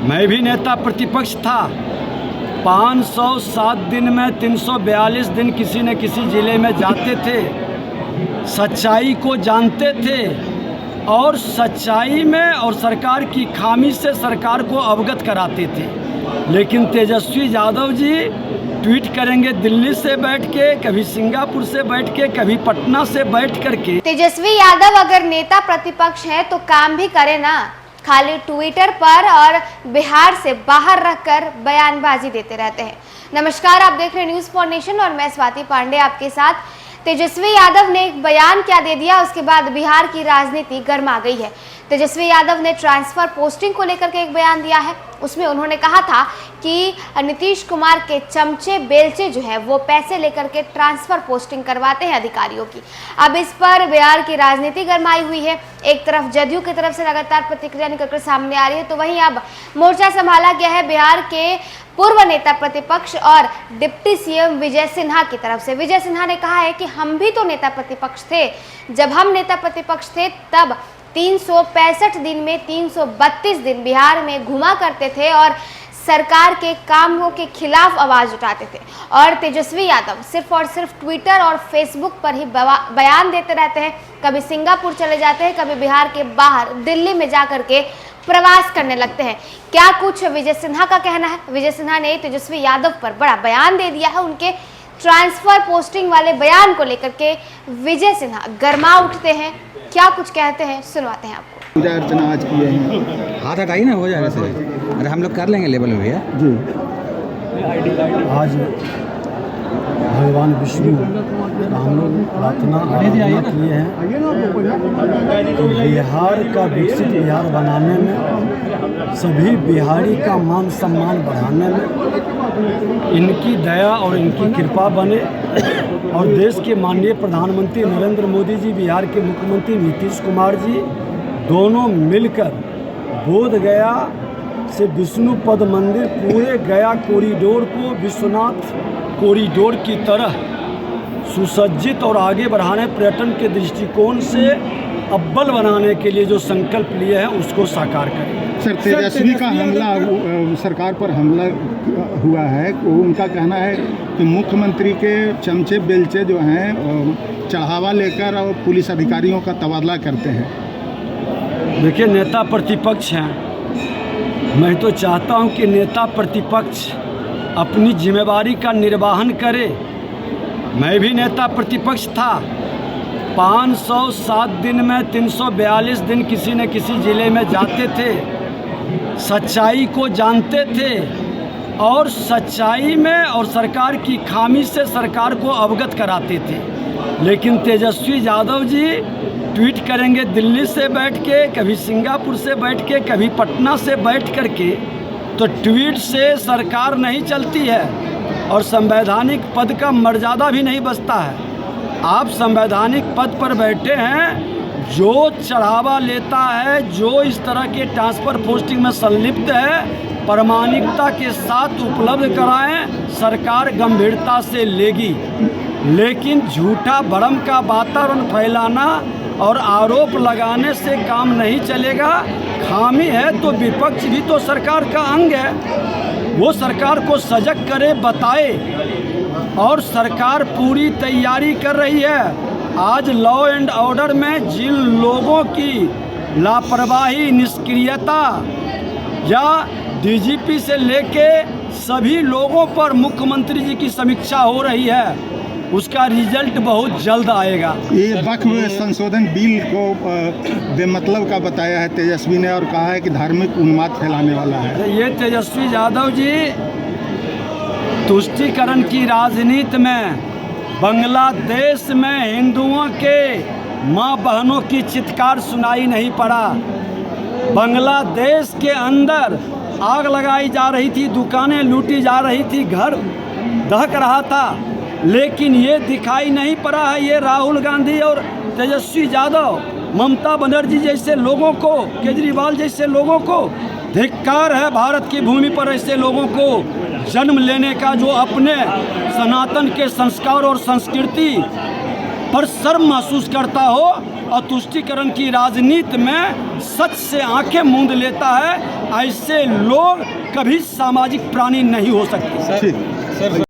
मैं भी नेता प्रतिपक्ष था। 507 दिन में 342 दिन किसी न किसी ज़िले में जाते थे, सच्चाई को जानते थे और सच्चाई में और सरकार की खामी से सरकार को अवगत कराते थे। लेकिन तेजस्वी यादव जी ट्वीट करेंगे दिल्ली से बैठ के, कभी सिंगापुर से बैठ के, कभी पटना से बैठ करके। तेजस्वी यादव अगर नेता प्रतिपक्ष हैं तो काम भी करे ना, खाली ट्विटर पर और बिहार से बाहर रखकर बयानबाजी देते रहते हैं। नमस्कार, आप देख रहे हैं न्यूज़ फॉर नेशन और मैं स्वाति पांडे आपके साथ। तेजस्वी यादव ने एक बयान क्या दे दिया, उसके बाद बिहार की राजनीति गर्मा गई है। तेजस्वी यादव ने ट्रांसफर पोस्टिंग को लेकर के एक बयान दिया है। उसमें उन्होंने कहा था कि नीतीश कुमार के चमचे बेलचे जो है वो पैसे लेकर के ट्रांसफर पोस्टिंग करवाते हैं अधिकारियों की। अब इस पर बिहार की राजनीति गर्माई हुई है। एक तरफ जदयू की तरफ से लगातार प्रतिक्रिया निकलकर सामने आ रही है, तो वहीं अब मोर्चा संभाला गया है बिहार के पूर्व नेता प्रतिपक्ष और डिप्टी सीएम विजय सिन्हा की तरफ से। विजय सिन्हा ने कहा है कि हम भी तो नेता प्रतिपक्ष थे। जब हम नेता प्रतिपक्ष थे तब 365 दिन में 332 दिन बिहार में घुमा करते थे और सरकार के कामों के खिलाफ आवाज उठाते थे। और तेजस्वी यादव सिर्फ और सिर्फ ट्विटर और फेसबुक पर ही बयान देते रहते हैं। कभी सिंगापुर चले जाते हैं, कभी बिहार के बाहर दिल्ली में जाकर के प्रवास करने लगते हैं। क्या कुछ विजय सिन्हा का कहना है? विजय सिन्हा ने तेजस्वी यादव पर बड़ा बयान दे दिया है। उनके ट्रांसफर पोस्टिंग वाले बयान को लेकर के विजय सिन्हा गर्मा उठते हैं। क्या कुछ कहते हैं, सुनवाते हैं आपको। पूजा अर्चना आज किए हैं, हाथ हटाइए ना, हो जाएगा सर। अरे हम लोग कर लेंगे लेवल में भैया जी। आज भगवान विष्णु का हम लोग प्रार्थना किए हैं तो बिहार का विकसित बिहार बनाने में, सभी बिहारी का मान सम्मान बढ़ाने में इनकी दया और इनकी कृपा बने और देश के माननीय प्रधानमंत्री नरेंद्र मोदी जी, बिहार के मुख्यमंत्री नीतीश कुमार जी दोनों मिलकर बोध गया से विष्णुपद मंदिर पूरे गया कॉरिडोर को विश्वनाथ कॉरिडोर की तरह सुसज्जित और आगे बढ़ाने, पर्यटन के दृष्टिकोण से अव्वल बनाने के लिए जो संकल्प लिए हैं उसको साकार करें। सर, तेजस्वी का हमला सरकार पर हमला हुआ है, उनका कहना है कि मुख्यमंत्री के चमचे बेलचे जो हैं चढ़ावा लेकर और पुलिस अधिकारियों का तबादला करते हैं। देखिए, नेता प्रतिपक्ष हैं, मैं तो चाहता हूं कि नेता प्रतिपक्ष अपनी जिम्मेवारी का निर्वहन करे। मैं भी नेता प्रतिपक्ष था। 507 दिन में 342 दिन किसी न किसी ज़िले में जाते थे, सच्चाई को जानते थे और सच्चाई में और सरकार की खामी से सरकार को अवगत कराते थे। लेकिन तेजस्वी यादव जी ट्वीट करेंगे दिल्ली से बैठ के, कभी सिंगापुर से बैठ के, कभी पटना से बैठ कर के, तो ट्वीट से सरकार नहीं चलती है और संवैधानिक पद का मर्यादा भी नहीं बचता है। आप संवैधानिक पद पर बैठे हैं, जो चढ़ावा लेता है, जो इस तरह के ट्रांसफ़र पोस्टिंग में संलिप्त है, प्रामाणिकता के साथ उपलब्ध कराएं, सरकार गंभीरता से लेगी। लेकिन झूठा भ्रम का वातावरण फैलाना और आरोप लगाने से काम नहीं चलेगा। खामी है तो विपक्ष भी तो सरकार का अंग है, वो सरकार को सजग करे, बताए। और सरकार पूरी तैयारी कर रही है। आज लॉ एंड ऑर्डर में जिन लोगों की लापरवाही, निष्क्रियता या डीजीपी से लेके सभी लोगों पर मुख्यमंत्री जी की समीक्षा हो रही है, उसका रिजल्ट बहुत जल्द आएगा। ये वक्फ संशोधन बिल को बेमतलब का बताया है तेजस्वी ने और कहा है कि धार्मिक उन्माद फैलाने वाला है। ये तेजस्वी यादव जी तुष्टीकरण की राजनीति में बांग्लादेश में हिंदुओं के माँ बहनों की चित्कार सुनाई नहीं पड़ा। बांग्लादेश के अंदर आग लगाई जा रही थी, दुकानें लूटी जा रही थी, घर दहक रहा था, लेकिन ये दिखाई नहीं पड़ा है। ये राहुल गांधी और तेजस्वी यादव, ममता बनर्जी जैसे लोगों को, केजरीवाल जैसे लोगों को धिक्कार है भारत की भूमि पर ऐसे लोगों को जन्म लेने का, जो अपने सनातन के संस्कार और संस्कृति पर शर्म महसूस करता हो और तुष्टीकरण की राजनीति में सच से आंखें मूंद लेता है, ऐसे लोग कभी सामाजिक प्राणी नहीं हो सकते। ठीक।